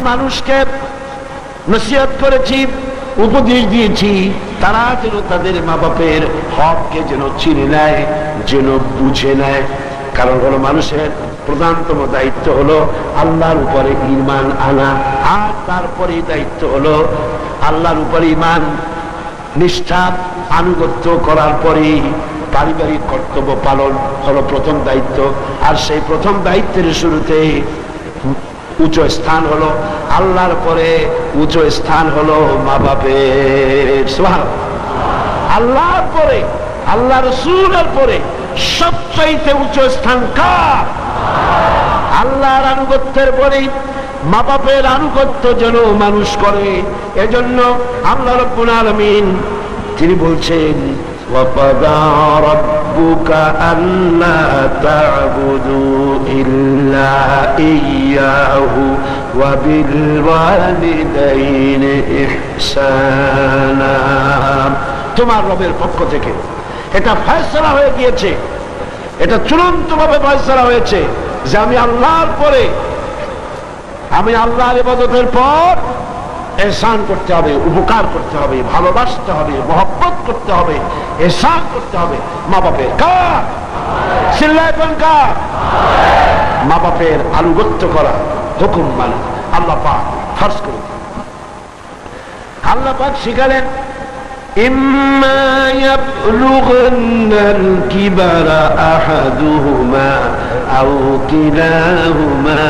মানুষকে নসিহত করেছি, উপদেশ দিয়েছি, তারা যেন তাদের মা বাপের হককে যেন চিনে নেয়, যেন বুঝে নেয়। কারণ হলো মানুষের প্রধানতম দায়িত্ব হলো আল্লাহর উপরে ঈমান আনা, আর তারপরে দায়িত্ব হলো আল্লাহর উপরে ঈমান নিষ্ঠা আনুগত্য করার পরে পারিবারিক কর্তব্য পালন হলো প্রথম দায়িত্ব। আর সেই প্রথম দায়িত্বের শুরুতে উচ্চ স্থান হলো আল্লাহর পরে, উচ্চ স্থান হলো মা বাপের। সুবহানাল্লাহ। আল্লাহর পরে, আল্লাহ রাসূলের পরে সবচাইতে উচ্চ স্থান কার? আল্লাহর আনুগত্যের পরে মা বাপের আনুগত্য যেন মানুষ করে। এজন্য আল্লাহ রাব্বুল আলামিন তিনি বলছেন, وَقَضَى رَبُّكَ أَلَّا تَعْبُدُوا إِلَّا إِيَّاهُ وَبِالْوَالِدَيْنِ إِحْسَانًا। তোমার রবের পক্ষ থেকে এটা ফয়সালা হয়ে গিয়েছে, এটা চূড়ান্তভাবে ফয়সালা হয়েছে যে আমি আল্লাহর পরে, আমি আল্লাহর ইবাদতের পর এহসান করতে হবে, উপকার করতে হবে, ভালোবাসতে হবে, মহব্বত করতে হবে, এহসান করতে হবে মা বাপের। কার? চিল্লাইবেন কার? মা বাপের আনুগত্য করা, হুকুম মানা আল্লাহ পাক ফরজ করে। আল্লাহ পাক শিখালেন, ইম্মা ইয়াবলুগান্নাল কিবারা আহাদুহুমা আও কিলাহুমা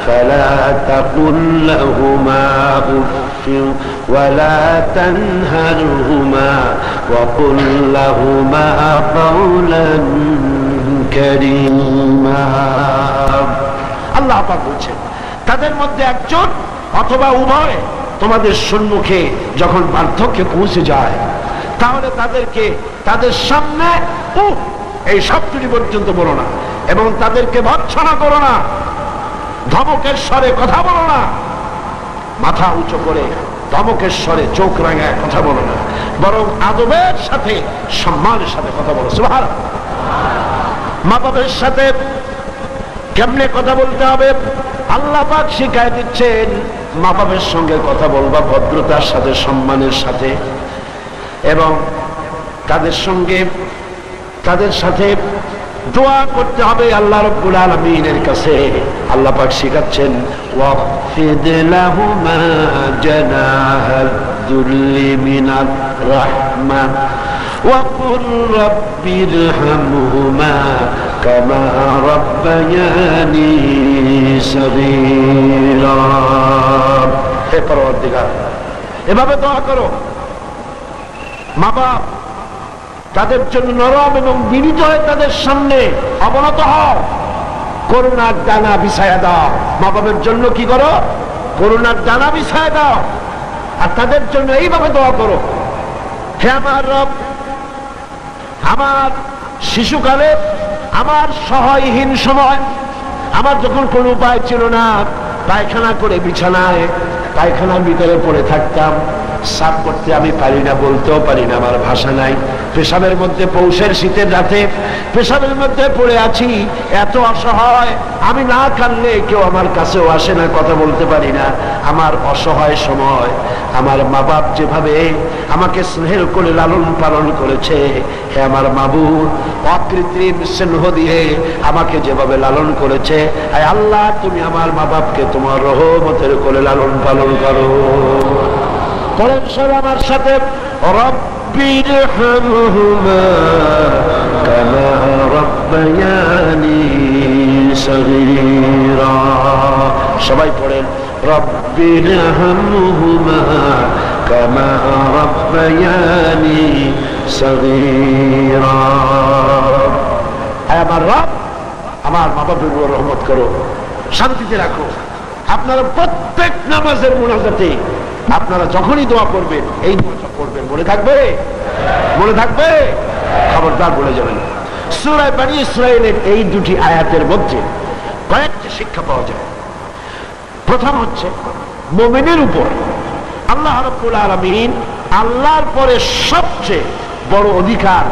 ফালা তাকুল লাহুমা উফফিন ওয়ালা তানহারহুমা ওয়া কুল লাহুমা কাওলান কারীমা। আল্লাহ পাক বলছেন, তাদের মধ্যে একজন অথবা উভয় তোমাদের সম্মুখে যখন বার্ধক্যে পৌঁছে যায়, তাহলে তাদেরকে তাদের সামনে এই শব্দটি পর্যন্ত বলো না, এবং তাদেরকে ভর্ৎসনা করো না, ধমকের স্বরে কথা বলো না, মাথা উঁচু করে ধমকের স্বরে চোখ রাঙায় কথা বলো না, বরং আদবের সাথে সম্মানের সাথে কথা বলো। সুবহানাল্লাহ। মা বাবার সাথে কেমনে কথা বলতে হবে আল্লাহ পাক শিখায় দিচ্ছেন। মা বাবার সঙ্গে কথা বলবা ভদ্রতার সাথে, সম্মানের সাথে, এবং তাদের সঙ্গে, তাদের সাথে দোয়া করতে হবে আল্লাহ রাব্বুল আলামিনের কাছে। আল্লাহ পাক শিখাচ্ছেন, ওয়াফিদ লাহুমা জানাহাদ যুল্লি মিনার রাহমা ওয়া কুর রাব্বিরহামহুমা কামা রাব্বায়ানি সগীরা। হে পরওয়ারদিগার, এভাবে দোয়া করো। মা বাপ তাদের জন্য নরম এবং বিনীত হয়ে তাদের সামনে অবনত হও, করুণার ডানা বিছায়া দাও। মা বাবার জন্য কি করো? করুণার ডানা বিছায়া দাও, আর তাদের জন্য এইভাবে দোয়া করো, হে আমার রব, আমার শিশুকালে, আমার সহায়হীন সময়, আমার যখন কোনো উপায় ছিল না, পায়খানা করে বিছানায় পায়খানার ভিতরে পড়ে থাকতাম, সাফ করতে আমি পারি না, বলতেও পারি না, আমার ভাষা নাই, পেশাবের মধ্যে পৌষের শীতের রাতে পেশাবের মধ্যে পড়ে আছি, এত অসহায়, আমি না কাঁদলে কেউ আমার কাছেও আসে না, কথা বলতে পারি না। আমার অসহায় সময় আমার মা বাপ যেভাবে আমাকে স্নেহ করে লালন পালন করেছে, হে আমার মাবুদ, অকৃত্রিম স্নেহ দিয়ে আমাকে যেভাবে লালন করেছে, হে আল্লাহ, তুমি আমার মা বাপকে তোমার রহমতের কোলে লালন পালন করো। পরের সব আমার সাথে, রব্বিরহামহুমা কামা রাব্বায়ানি সগীরা। সবাই পড়েন, রব্বিরহামহুমা কামা রাব্বায়ানি সগীরা। আমার রব, আমার মা বাপের উপর রহমত করো, শান্তিতে রাখো। আপনারা প্রত্যেক নামাজের মুনাজাতে আপনারা যখনই দোয়া করবেন এই দোয়াটা পড়বেন, মনে থাকবে? মনে থাকবে? খবরদার বলে যাবেন। সূরা বনী ইসরাঈলের এই দুটি আয়াতের মধ্যে কয়েকটি শিক্ষা পাওয়া যায়। প্রথম হচ্ছে, মুমিনের উপর আল্লাহ রাব্বুল আলামিন আল্লাহর পরে সবচেয়ে বড় অধিকার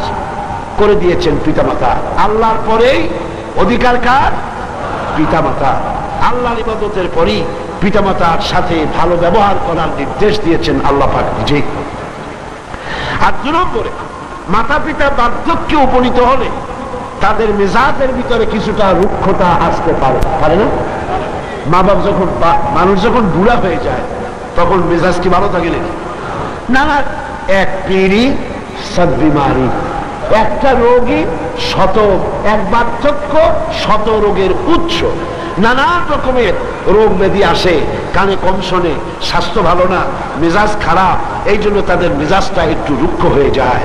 করে দিয়েছেন পিতামাতা। আল্লাহর পরেই অধিকার কার? পিতামাতা। আল্লাহর ইবাদতের পরই পিতামাতার সাথে ভালো ব্যবহার করার নির্দেশ দিয়েছেন আল্লাহ পাক নিজেই। আর 2 নম্বরে, মাতা পিতা বার্ধক্যে উপনীত হলে তাদের মেজাজের ভিতরে কিছুটা রুক্ষতা আসতে পারে না? মা বাপ যখন, মানুষ যখন বুড়া হয়ে যায় তখন মেজাজ কি ভালো থাকে নাকি? না না, এক পিড়ি সব বিমারি, একটা রোগী এক বার্ধক্য শত রোগের উৎস। নানান রকমের রোগ ব্যাধি আসে, কানে কম শোনে, স্বাস্থ্য ভালো না, মেজাজ খারাপ, এই জন্য তাদের মেজাজটা একটু রুক্ষ হয়ে যায়।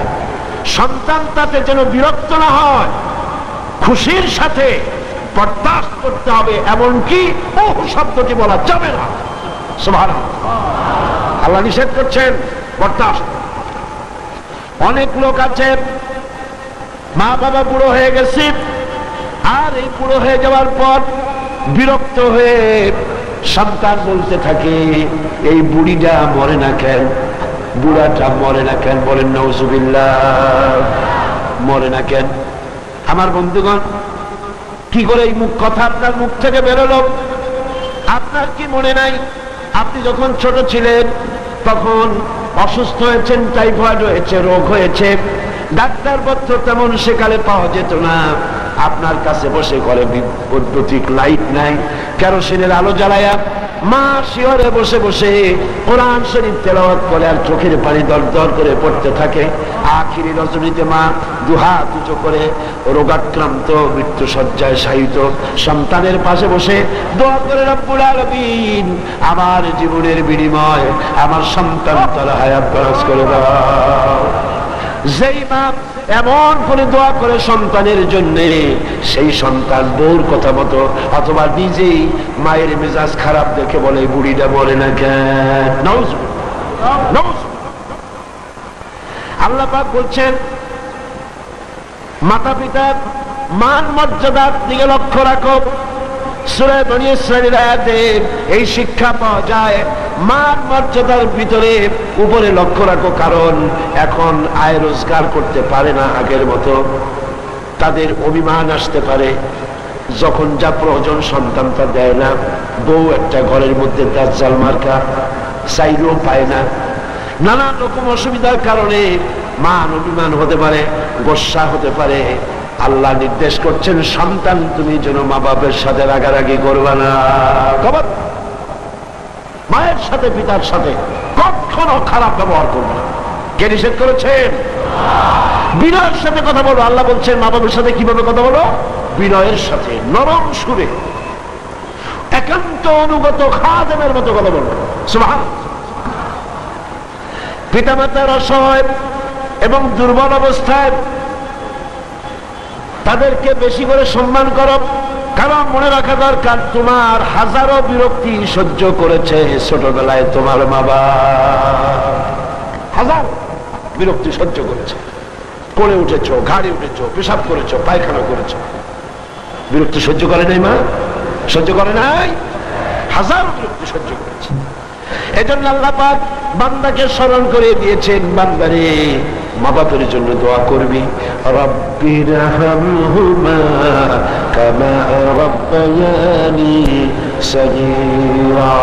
সন্তান তাতে যেন বিরক্ত না হয়, খুশির সাথে বরদাস্ত করতে হবে, এমনকি ওহ শব্দটি বলা যাবে না। সুবহানাল্লাহ, আল্লাহ নিষেধ করছেন বরদাস্ত। অনেক লোক আছে মা বাবা বুড়ো হয়ে গেছে, আর এই বুড়ো হয়ে যাওয়ার পর বিরক্ত হয়ে সন্তান বলতে থাকে, এই বুড়িটা মরে না কেন, বুড়াটা মরে না কেন? বলেন নাউজুবিল্লাহ, মরে না কেন? আমার বন্ধুগণ, কি করে এই কথা আপনার মুখ থেকে বেরোলো? আপনার কি মনে নাই আপনি যখন ছোট ছিলেন তখন অসুস্থ হয়েছেন, টাইফয়েড হয়েছে, রোগ হয়েছে, ডাক্তার পত্র তেমন সেকালে পাওয়া যেত না, আপনার কাছে বসে করে বৈদ্যুতিক লাইট নাই, কেরোসিনের আলো জ্বালায়া মা শিয়রে বসে বসে কোরআন শরীফ তেলাওয়াত করে আর চোখের পানি দরদর করে পড়তে থাকে। আখিরি রজনীতে মা দুহাত উঁচু করে রোগাক্রান্ত মৃত্যু শয্যায় শায়িত সন্তানের পাশে বসে দোয়া করে, রব্বুল আলামিন আমার জীবনের বিনিময় আমার সন্তান তার হায়াত দরাজ করে দাও। যেই মা এমন করে দোয়া করে সন্তানের জন্য, সেই সন্তান বউর কথা মতো অথবা নিজেই মায়ের মেজাজ খারাপ দেখে বলে, বুড়িটা মরে না কেন? আল্লাহ পাক বলছেন, মাতা পিতার মান মর্যাদার দিকে লক্ষ্য রাখো। সূরা বনী ইসরাঈলের আয়াতে এই শিক্ষা পাওয়া যায়। মান মর্যাদার ভিতরে উপরে লক্ষ্য রাখো, কারণ এখন আয় রোজগার করতে পারে না আগের মতো, তাদের অভিমান আসতে পারে, যখন যা প্রয়োজন সন্তানটা দেয় না, বউ একটা ঘরের মধ্যে দাজ্জাল মার্কা, চাইলেও পায় না, নানান রকম অসুবিধার কারণে মান অভিমান হতে পারে, গোসা হতে পারে। আল্লাহ নির্দেশ করছেন, সন্তান তুমি যেন মা বাপের সাথে রাগারাগি করবে না, মায়ের সাথে পিতার সাথে কখনো খারাপ ব্যবহার করবে না। কে নিষেধ করেছেন? বিনয়ের সাথে কথা বলো। আল্লাহ বলছেন মা বাবার সাথে কিভাবে কথা বলো? বিনয়ের সাথে, নরম সুরে, একান্ত অনুগত খাদেমের মতো কথা বলো। সুবহানাল্লাহ। পিতামাতার অসহায় এবং দুর্বল অবস্থায় তাদেরকে বেশি করে সম্মান করো, কারণ মনে রাখা দরকার, তোমার হাজারো বিরক্তি সহ্য করেছে ছোটবেলায় তোমার বাবা, হাজার বিরক্তি সহ্য করেছে, পড়ে উঠেছো, ঘাড়ে উঠেছো, পেশাব করেছো, পায়খানা করেছো, বিরক্তি সহ্য করে নাই মা? সহ্য করে নাই? হাজার বিরক্তি সহ্য করেছে। এজন্য আল্লাহ পাক বান্দাকে স্মরণ করে দিয়েছেন, বান্দারে মা বাপের জন্য দোয়া করবি, রব্বিরহামহুমা কামা রাব্বায়ানি সগীরা।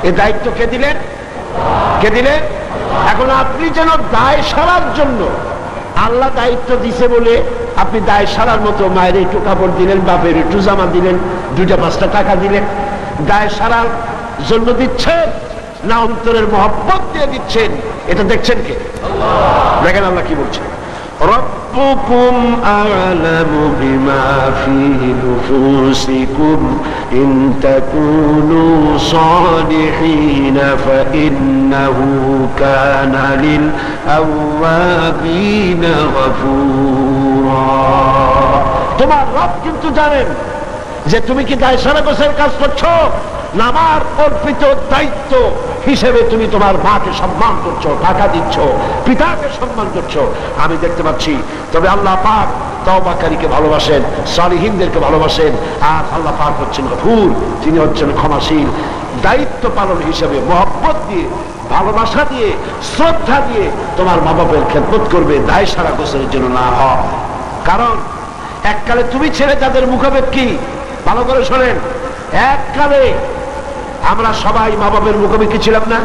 এই দায়িত্ব কে দিলেন? কে দিলেন? এখন আপনি যেন দায় সারার জন্য, আল্লাহ দায়িত্ব দিছে বলে আপনি দায় সারার মতো মায়ের একটু কাপড় দিলেন, বাপের একটু জামা দিলেন, 2-5 টাকা দিলেন, দায় সারার জন্য দিচ্ছেন না অন্তরের মহব্বত দিয়ে দিচ্ছেন? এটা দেখছেন কে? দেখেন আল্লাহ কি বলছেন, রব্বুকুম আ'লামু বিমা ফী নুফুসিকুম ইন তাকুনু সালিহিন ফাইন্নাহু কানা লিল আওয়াবিনা গফুরা। তোমার রব কিন্তু জানেন যে তুমি কি দায় সারা গোছের কাজ করছো, না আমার অর্পিত দায়িত্ব হিসেবে তুমি তোমার মাকে সম্মান করছো, টাকা দিচ্ছ, পিতাকে সম্মান করছো, আমি দেখতে পাচ্ছি। তবে আল্লাহ পাক তওবাকারীকে ভালোবাসেন, সালিহিনদেরকে ভালোবাসেন, আর আল্লাহ পাক হচ্ছেন গফুর, তিনি হচ্ছেন ক্ষমাশীল। দায়িত্ব পালন হিসেবে মহব্বত দিয়ে, ভালোবাসা দিয়ে, শ্রদ্ধা দিয়ে তোমার মা বাপের খেদমত করবে, দায় সারা গোছের জন্য না হয়। কারণ এককালে তুমি ছেড়ে যাদের মুখাপেক্ষী, ভালো করে শোনেন, এককালে আমরা সবাই মা বাবার মুখাপেক্ষী ছিলাম না?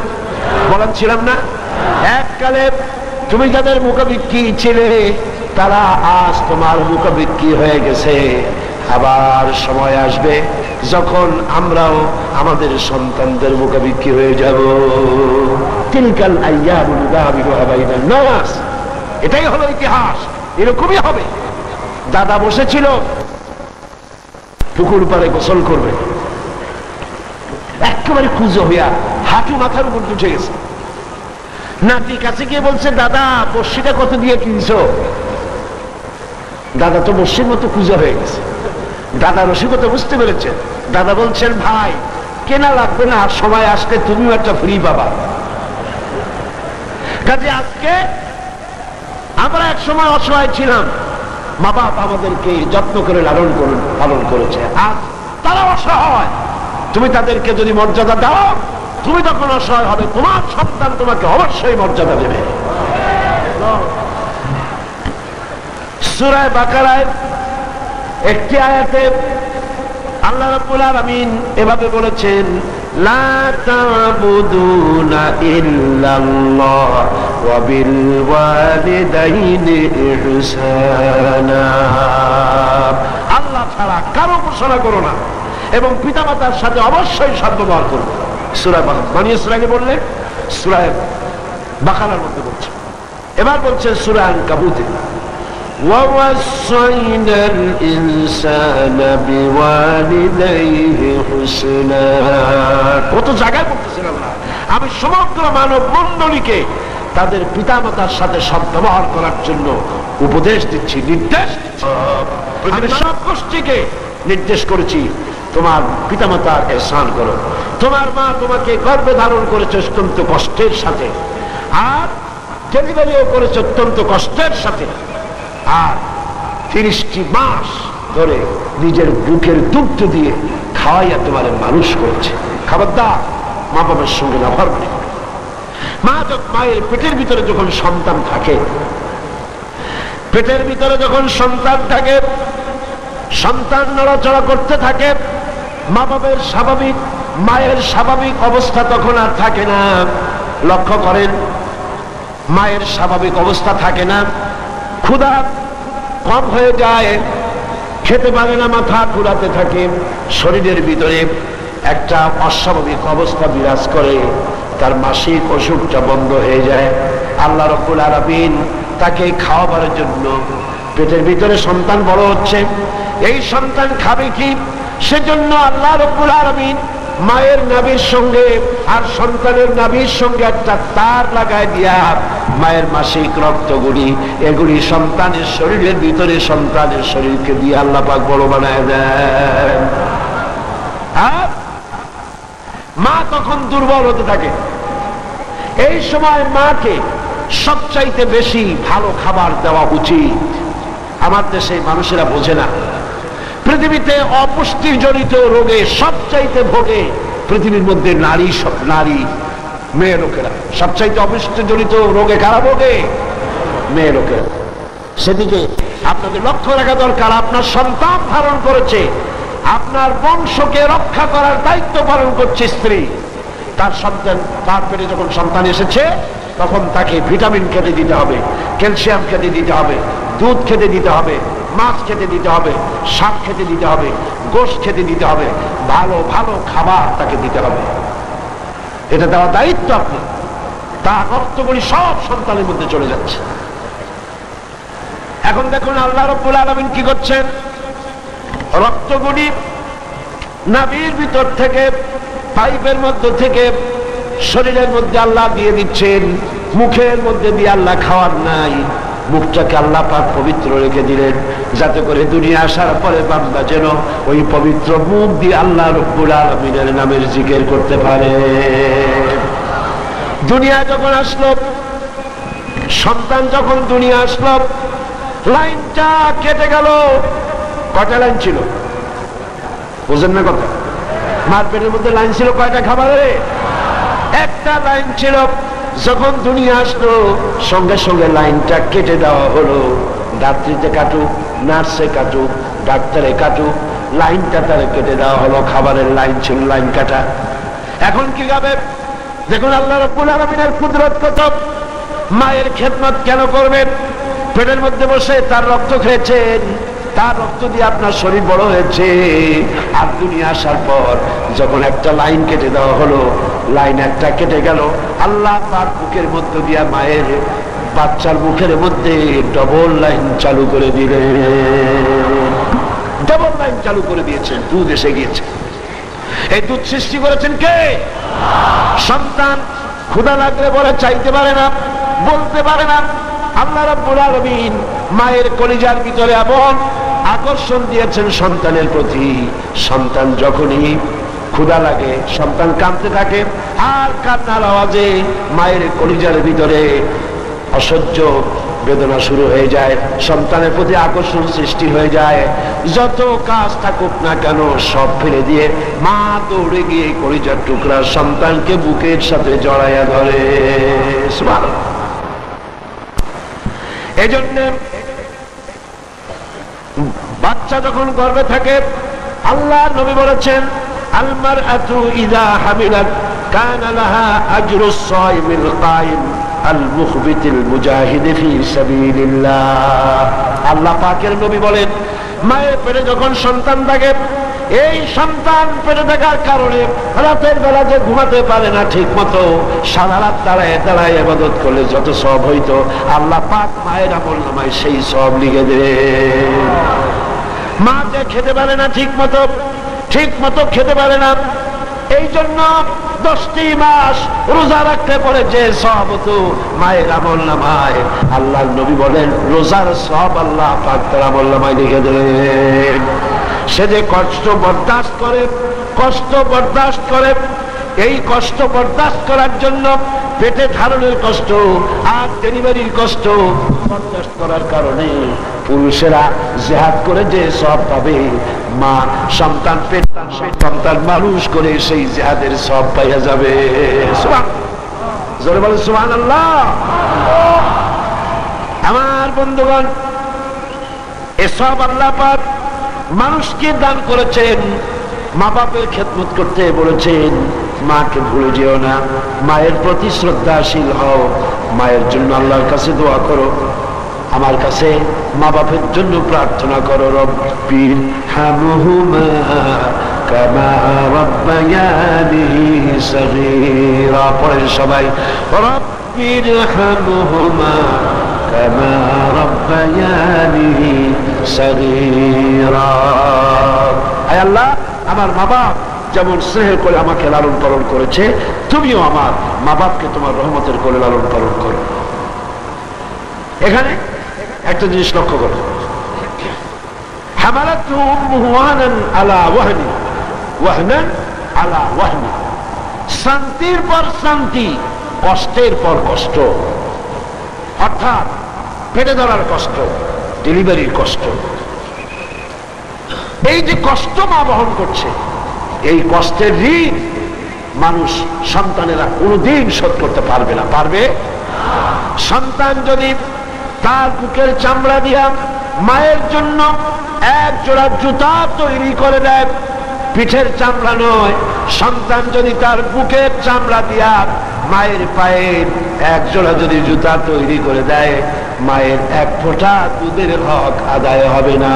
বলেন ছিলাম না? এককালে তুমি যাদের মুখাপেক্ষী ছিলে তারা আজ তোমার মুখাপেক্ষী হয়ে গেছে। আবার সময় আসবে যখন আমরাও আমাদের সন্তানদের মুখাপেক্ষী হয়ে যাব। তিলকাল আইয়ামু নুদাবিলুহা বাইনান নাস, এটাই হলো ইতিহাস, এরকমই হবে। দাদা বসেছিল পুকুর পাড়ে গোসল করবে, একেবারে কুজো হইয়া হাঁটু মাথার উপর উঠে গেছে। নাতি কাছে গিয়ে বলছে, দাদা বর্ষিটা কত দিয়ে কিনছো? দাদা তো বর্ষির মতো কুজো হয়ে গেছে। দাদা রসিকতা বুঝতে পেরেছেন। দাদা বলছেন, ভাই কেনা লাগবে না, সময় আসলে তুমিও একটা ফ্রি পাবা। কাজে আজকে আমরা এক সময় অসহায় ছিলাম, মা বাপ আমাদেরকে যত্ন করে পালন করেছে। আজ তারা অসহায়, তুমি তাদেরকে যদি মর্যাদা দাও তুমি তখন অসহায় হবে, তোমার সন্তান তোমাকে অবশ্যই মর্যাদা দেবে। সূরা বাকারায় একটি আয়াতে আল্লাহ রাব্বুল আলামিন এভাবে বলেছেন, লা তা'বুদুনা ইল্লাল্লাহ ওয়া বিল ওয়ালিদাইনি ইহসানা। আল্লাহ ছাড়া কারো উপাসনা করো না এবং পিতামাতার সাথে অবশ্যই সদ্ব্যবহার করো। সূরা বনী ইসরাঈলে বললে, সূরা বাকারার মধ্যে বলছে। এবার বলছে সূরা আনকাবুতে, وَوَصَّيْنَا الْإِنسَانَ بِوَالِدَيْهِ حُسْنًا। কত জায়গায় বলতেছেন আল্লাহ, আমি সমগ্র মানব মণ্ডলীকে তাদের পিতামাতার সাথে সদ্ব্যবহার করার জন্য উপদেশ দিচ্ছি, নির্দেশ দিচ্ছি। পৃথিবীর সব গোষ্ঠীকে নির্দেশ করেছি, তোমার পিতামাতার ইহসান করো। তোমার মা তোমাকে গর্ভে ধারণ করেছে অত্যন্ত কষ্টের সাথে, আর ডেলিভারিও করেছে অত্যন্ত কষ্টের সাথে, আর 30টি মাস ধরে নিজের বুকের দুগ্ধ দিয়ে খাওয়াইয়া তোমার মানুষ করেছে। খবরদার মা বাবার সঙ্গে নাফরমানি করো। মায়ের পেটের ভিতরে যখন সন্তান থাকে, পেটের ভিতরে যখন সন্তান থাকে, সন্তান নড়াচড়া করতে থাকে, মা বাবার স্বাভাবিক, মায়ের স্বাভাবিক অবস্থা তখন আর থাকে না। লক্ষ্য করেন, মায়ের স্বাভাবিক অবস্থা থাকে না, ক্ষুধা কম হয়ে যায়, খেতে পারে না, মাথা ঘুরাতে থাকে, শরীরের ভিতরে একটা অস্বাভাবিক অবস্থা বিরাজ করে, তার মাসিক অসুখটা বন্ধ হয়ে যায়। আল্লাহ রাব্বুল আলামিন তাকে খাওয়াবার জন্য, পেটের ভিতরে সন্তান বড় হচ্ছে, এই সন্তান খাবে কি, সেজন্য আল্লাহ রাব্বুল আলামিন মায়ের নাভির সঙ্গে আর সন্তানের নাভির সঙ্গে একটা তার লাগায় দিয়া মায়ের মাসিক রক্তগুলি এগুলি সন্তানের শরীরের ভিতরে সন্তানের শরীরকে দিয়ে আল্লাহ পাক বড় বানায় দেন। আর মা তখন দুর্বল হতে থাকে। এই সময় মাকে সবচাইতে বেশি ভালো খাবার দেওয়া উচিত। আমার দেশে মানুষেরা বোঝে না, পৃথিবীতে অপুষ্টি জনিত রোগে সবচাইতে ভোগে পৃথিবীর মধ্যে নারী মেয়ে লোকেরা। সবচাইতে অপুষ্টি জনিত রোগে কারা ভোগে? মেয়ে লোকেরা। সেদিকে আপনাদের লক্ষ্য রাখা দরকার। আপনার সন্তান ধারণ করেছে, আপনার বংশকে রক্ষা করার দায়িত্ব পালন করছে স্ত্রী। তার সন্তান, তার পেটে যখন সন্তান এসেছে তখন তাকে ভিটামিন খেতে দিতে হবে, ক্যালসিয়াম খেতে দিতে হবে, দুধ খেতে দিতে হবে, মাছ খেতে দিতে হবে, শাক খেতে দিতে হবে, গোশত খেতে দিতে হবে, ভালো ভালো খাবার তাকে দিতে হবে। এটা দেওয়া দায়িত্ব আপনার। তার রক্তগুলি সব সন্তানের মধ্যে চলে যাচ্ছে। এখন দেখুন আল্লাহ রাব্বুল আলামিন কি করছেন, রক্তগুলি নাভির ভিতর থেকে, পাইপের মধ্য থেকে শরীরের মধ্যে আল্লাহ দিয়ে দিচ্ছেন, মুখের মধ্যে দিয়ে আল্লাহ খাওয়ার নাই, মুখটাকে আল্লাহ পাক পবিত্র রেখে দিলেন, যাতে করে দুনিয়া আসার পরে বান্দা যেন ওই পবিত্র মুখ দিয়ে আল্লাহ রাব্বুল আলামিনের নামের জিকির করতে পারে। দুনিয়া যখন আসলো, সন্তান যখন দুনিয়া আসলো, লাইনটা কেটে গেল। কয়টা লাইন ছিল বুঝেন না কথা? মার পেটের মধ্যে লাইন ছিল কয়টা খাবারে? একটা লাইন ছিল। যখন দুনিয়া আসলো সঙ্গে সঙ্গে লাইনটা কেটে দেওয়া হলো। ডাক্তারিতে কাটুক, নার্সে কাটুক, ডাক্তারে কাটুক, লাইনটা তারা কেটে দেওয়া হলো। খাবারের লাইন ছিল, লাইন কাটা। এখন কি গাবে? দেখুন আল্লাহ রাব্বুল আলামিনের কুদরত কত। মায়ের খেদমত কেন করবেন? পেটের মধ্যে বসে তার রক্ত খেয়েছেন, তার রক্ত দিয়ে আপনার শরীর বড় হয়েছে। আর দুনিয়া আসার পর যখন একটা লাইন কেটে দেওয়া হলো, লাইন একটা কেটে গেল, আল্লাহ তার বুকের মধ্য দিয়ে মায়ের বাচ্চার মুখের মধ্যে ডবল লাইন চালু করে দিলেন। ডবল লাইন চালু করে দিয়েছেন, দুধ এসে গিয়েছে। এই দুধ সৃষ্টি করেছেন কে? সন্তান ক্ষুধা লাগলে বলে চাইতে পারে না, বলতে পারে না। আল্লাহ রাব্বুল আলামিন মায়ের কলিজার ভিতরে এমন আকর্ষণ দিয়েছেন সন্তানের প্রতি, সন্তান যখনই ক্ষুধা লাগে সন্তান কাঁদতে থাকে, আর কান্নার আওয়াজে মায়ের কলিজার ভিতরে অসহ্য বেদনা শুরু হয়ে যায়, সন্তানের প্রতি আকর্ষণ সৃষ্টি হয়ে যায়। যত কাজ থাকুক না কেন সব ফেলে দিয়ে মা দৌড়ে গিয়ে কলিজার টুকরা সন্তানকে বুকের সাথে জড়াইয়া ধরে। সুবহানাল্লাহ। এই জন্য বাচ্চা যখন গর্ভে থাকে, আল্লাহ নবী বলেছেন, আল মারআতু ইযা হামিলাত কানা লাহা আজরুস সাইমিল কায়িম আল মুখবিতিল মুজাহিদ ফি সাবিলিল্লাহ। আল্লাহ পাকের নবী বলেন, মায়ের পেটে যখন সন্তান থাকে, এই সন্তান পেটে থাকার কারণে রাতের বেলা যে ঘুমাতে পারে না ঠিক মতো, সারা রাত দাঁড়ায় দাঁড়ায় ইবাদত করলে যত সওয়াব হইতো, আল্লাহ পাক মায়ের আমলনামায় সেই সওয়াব লিখে দেন। মা যে খেতে পারে না ঠিক মতো খেতে পারে না, এই জন্য 10টি মাস রোজা রাখতে পারে যে সওয়াব হতো মায়ের আমলনামায়, আল্লাহর নবী বলেন রোজার সওয়াব আল্লাহ পাক তার আমলনামায় লিখে দেন। সে যে কষ্ট বরদাস্ত করে, এই কষ্ট বরদাস্ত করার জন্য পেটে ধারণের কষ্ট আর ডেলিভারির কষ্ট বরদাস্ত করার কারণে পুরুষেরা জিহাদ করে যে সওয়াব পাবে, মা সন্তান সন্তান মানুষ করে সেই জিহাদের সওয়াব পাইয়া যাবে। জোরে বলেন সুবহানাল্লাহ। আমার বন্ধুগণ, এই সওয়াব আল্লাহ পাক মানুষকে দান করেছেন। মা বাপের খেদমত করতে বলেছেন, মাকে ভুলে যেও না, মায়ের প্রতি শ্রদ্ধাশীল হও, মায়ের জন্য আল্লাহর কাছে দোয়া করো, আমার কাছে মা বাপের জন্য প্রার্থনা করো। রব্বির হামহুমা কামা রাব্বায়ানি সগীরা। পড়েন সবাই, রব্বির হামহুমা কামা রাব্বায়ানি সগীরা। আয় আল্লাহ, আমার মা বাপ যেমন স্নেহ করে আমাকে লালন পালন করেছে, তুমিও আমার মা বাপকে তোমার রহমতের কোলে লালন পালন করো। এখানে একটা জিনিস লক্ষ্য করো, হামালাতহু উম্মুহু ওয়াহনান আলা ওয়াহনি, ওয়াহনান আলা ওয়াহনি। শান্তির পর শান্তি, কষ্টের পর কষ্ট। অর্থাৎ পেটে ধরার কষ্ট, ডেলিভারির কষ্ট, এই যে কষ্ট মা বহন করছে, এই কষ্টের ঋণ মানুষ সন্তানেরা কোনদিন শোধ করতে পারবে না। পারবে? সন্তান যদি তার বুকের চামড়া দিয়া মায়ের জন্য এক জোড়া জুতা তৈরি করে দেয়, পিঠের চামড়া নয়, সন্তান যদি তার বুকের চামড়া দিয়া মায়ের পায়ের এক জোড়া যদি জুতা তৈরি করে দেয়, মায়ের এক ফোঁটা দুধের হক আদায় হবে না।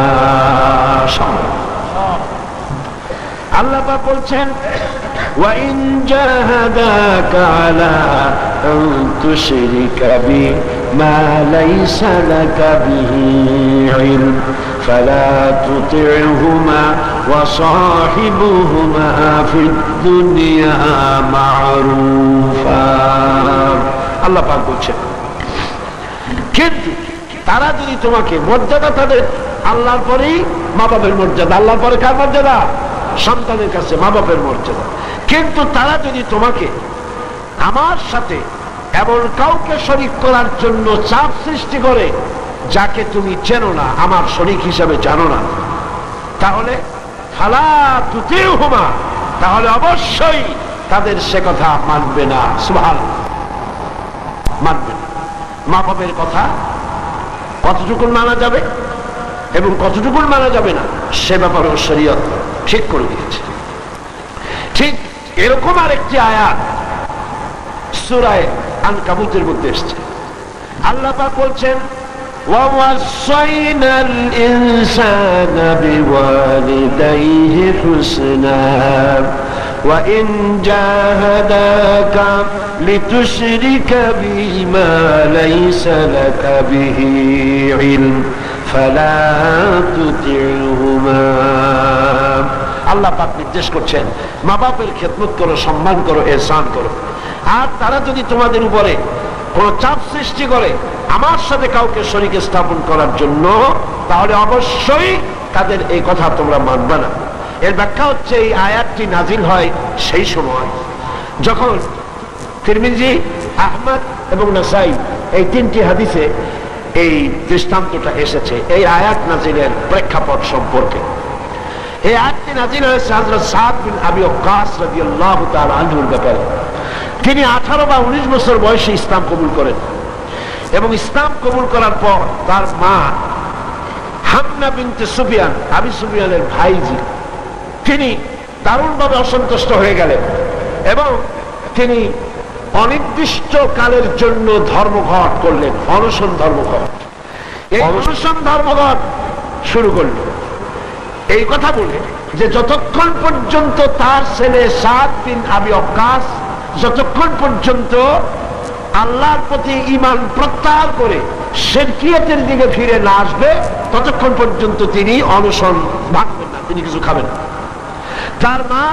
আল্লাহ পাক বলছেন, ওয়া ইন জাহাদাকা আলা আন তুশরিকা বি মা লাইসা লাকা বিহি ইলম ফালা তুতি'হুমা ওয়া সাহিবুহুমা ফিদ দুনিয়া মা'রুফা। আল্লাহ পাক বলছেন, কিন্তু তারা যদি তোমাকে, মর্যাদা তাদের আল্লাহর পরেই মা বাপের মর্যাদা, আল্লাহর পরে কার মর্যাদা? সন্তানের কাছে মা বাপের মর্যাদা। কিন্তু তারা যদি তোমাকে আমার সাথে এমন কাউকে শরীক করার জন্য চাপ সৃষ্টি করে যাকে তুমি চেনো না, আমার শরীক হিসাবে জানো না, তাহলে ফালা তুতি'হুমা, তাহলে অবশ্যই তাদের সে কথা মানবে না। সুবহানাল্লাহ, মানবে না। মা বাপের কথা কতটুকু মানা যাবে এবং কতটুকু মানা যাবে না, সে ব্যাপারেও শরীয়ত ঠিক করে দিয়েছে। ঠিক এরকম আরেকটি আয়াত সূরা আনকাবুতের মধ্যে এসেছে। আল্লাহ পাক বলছেন وَوَصَّيْنَا الْإِنسَانَ بِوَالِدَيْهِ حُسْنًا وَإِنْ جَاهَدَاكَ لِتُشْرِكَ بِي مَا لَيْسَ لَكَ بِهِ عِلْمٌ فَلَا تُطِعْهُمَا। আল্লাহ পাক নির্দেশ করছেন মা বাপের খেদমত করো, সম্মান করো, ইহসান করো। আর তারা যদি তোমাদের উপরে কোন চাপ সৃষ্টি করে আমার সাথে কাউকে শরীক স্থাপন করার জন্য, তাহলে অবশ্যই তাদের এই কথা তোমরা মানবে না। এর ব্যাখ্যা হচ্ছে এই আয়াতটি নাজিল হয় সেই সময় যখন তিরমিজি, আহমদ এবং নাসাই এই তিনটি হাদিসে এই দৃষ্টান্তটা এসেছে এই আয়াত নাজিলের প্রেক্ষাপট সম্পর্কে। এই আয়াতটি নাজিল হয়েছে হযরত সাদ বিন আবি ওয়াক্কাস রাদিয়াল্লাহু তাআলা আনহুর ব্যাপারে। তিনি 18 বা 19 বছর বয়সে ইসলাম কবুল করেন এবং ইসলাম কবুল করার পর তার মা হামনা বিনতে সুফিয়ান, আবি সুফিয়ানের ভাইজি, তিনি দারুণভাবে অসন্তুষ্ট হয়ে গেলেন এবং তিনি অনির্দিষ্ট কালের জন্য ধর্মঘট করলেন, অনশন ধর্মঘট। এই অনশন ধর্মঘট শুরু করলেন এই কথা বলে যে যতক্ষণ পর্যন্ত তার ছেলে সাদ বিন আবি ওয়াক্কাস যতক্ষণ পর্যন্ত আল্লাহর প্রতি ঈমান প্রত্যাহার করে শিরকিয়াতের দিকে ফিরে না আসবে ততক্ষণ পর্যন্ত তিনি অনশন ভাঙবেন না, তিনি কিছু খাবেন না। তার মা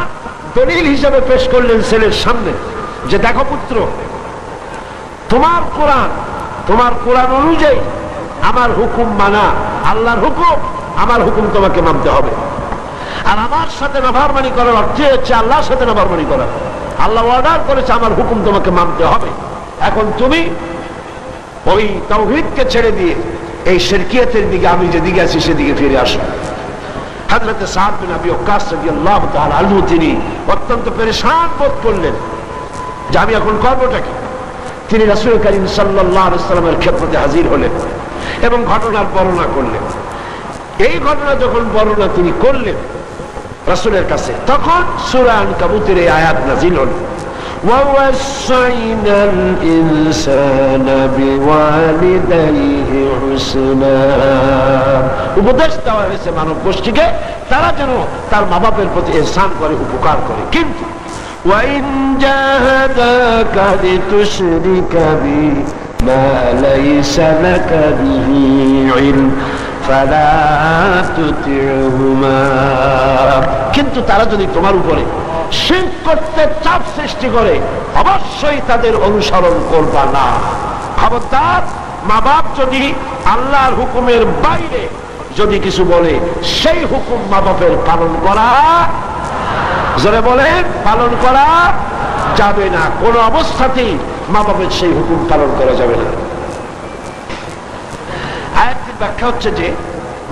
দলিল হিসেবে পেশ করলেন ছেলের সামনে যে দেখো পুত্র, তোমার কোরআন অনুযায়ী আমার হুকুম মানা, আল্লাহর হুকুম, আমার হুকুম তোমাকে মানতে হবে। আর আমার সাথে নাফরমানি করার অর্থ হচ্ছে আল্লাহর সাথে নাফরমানি করা। আল্লাহ অর্ডার করেছে আমার হুকুম তোমাকে মানতে হবে। এখন তুমি ওই তাওহীদকে ছেড়ে দিয়ে এই শিরকিয়াতের দিকে আমি যেদিকে আছি সেদিকে ফিরে আসো। হযরত সাদ বিন আবি ওয়াক্কাস রাদিয়াল্লাহু তাআলা আনহু তিনি অত্যন্ত পেরেশান বোধ করলেন যে আমি এখন করবোটা কি। তিনি রাসূল করিম সাল্লাল্লাহু আলাইহি ওয়াসাল্লামের খেদমতে হাজির হলেন এবং ঘটনার বর্ণনা করলেন। এই ঘটনা যখন বর্ণনা তিনি করলেন রাসূলের কাছে, তখন সূরা আনকাবুতের এই আয়াত নাযিল হল, وَوَصَّيْنَا الْإِنسَانَ بِوَالِدَيْهِ حُسْنًا। উপদেশ দেওয়া হয়েছে মানব গোষ্ঠীকে তারা যেন তার মা বাপের প্রতি ইহসান করে, উপকার করে। কিন্তু وَإِنْ جَاهَدَاكَ لِتُشْرِكَ بِي مَا لَيْسَ لَكَ بِهِ عِلْمٌ فَلَا تُطِعْهُمَا। কিন্তু তারা যদি তোমার উপরে শিরক করতে চাপ সৃষ্টি করে অবশ্যই তাদের অনুসরণ করবা না। খবরদার, মা বাপ যদি আল্লাহর হুকুমের বাইরে যদি কিছু বলে সেই হুকুম মা বাপের পালন করা, যারা বলেন পালন করা যাবে না। কোন অবস্থাতেই মা বাপের সেই হুকুম পালন করা যাবে না। আয়াতটির ব্যাখ্যা হচ্ছে যে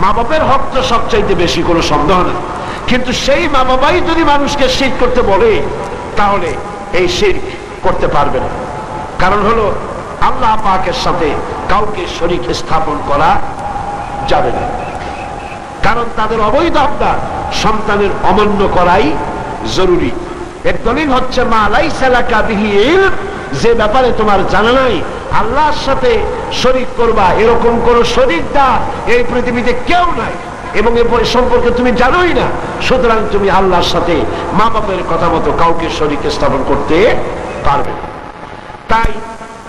মা বাপের হক তো সবচাইতে বেশি, কোনো সন্দেহ নেই। কিন্তু সেই মা বাবাই যদি মানুষকে শিরক করতে বলে তাহলে এই শিরক করতে পারবে না। কারণ হলো আল্লাহ পাকের সাথে কাউকে শরীক স্থাপন করা যাবে না। কারণ তাদের অবৈধ আবদার সন্তানের অমান্য করাই জরুরি। এর দলিল হচ্ছে মা লাইসা লাকা বিহি ইলম, যে ব্যাপারে তোমার জানা নাই আল্লাহর সাথে শরীক করবা এরকম কোন শরীকদার এই পৃথিবীতে কেউ নাই এবং এ সম্পর্কে তুমি জানোই না। সুতরাং তুমি আল্লাহর সাথে মা বাপের কথা মতো কাউকে শরীক স্থাপন করতে পারবে না। তাই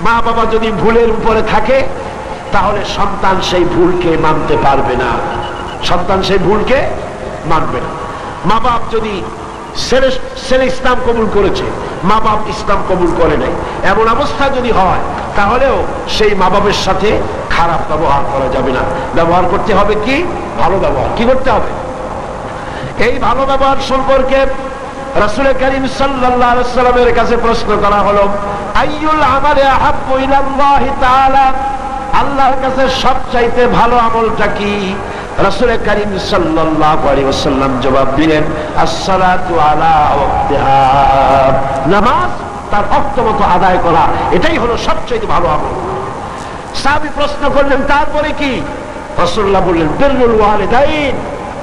মা বাবা যদি ভুলের উপরে থাকে তাহলে সন্তান সেই ভুলকে মানতে পারবে না, সন্তান সেই ভুলকে মানবে না। মা বাপ যদি ছেলে ইসলাম কবুল করেছে, মা বাপ ইসলাম কবুল করে নাই, এমন অবস্থা যদি হয় তাহলেও সেই মা বাপের সাথে খারাপ ব্যবহার করা যাবে না। ব্যবহার করতে হবে কি? ভালো ব্যবহার। কি করতে হবে? এই ভালো ব্যবহার সম্পর্কে রাসূল করিম সাল্লাল্লাহু আলাইহি ওয়াসাল্লামের কাছে প্রশ্ন করা হলো, আইয়ুল আমালি আহাব্বু ইলাল্লাহি তাআলা, আল্লাহর কাছে সবচাইতে ভালো আমলটা কি? রাসূল করিম সাল্লাল্লাহু আলাইহি ওয়াসাল্লাম জবাব দিলেন, আসসালাতু আলা ওয়াক্তিহা, নামাজ তার ওয়াক্ত মতো আদায় করা, এটাই হলো সবচেয়ে ভালো আমল। সাহাবী প্রশ্ন করলেন, তারপরে কি? রাসূলুল্লাহ বললেন, বিররুল ওয়ালিদাইন,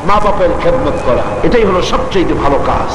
মা বাপের খেদমত করা, এটাই হলো সবচেয়ে ভালো কাজ।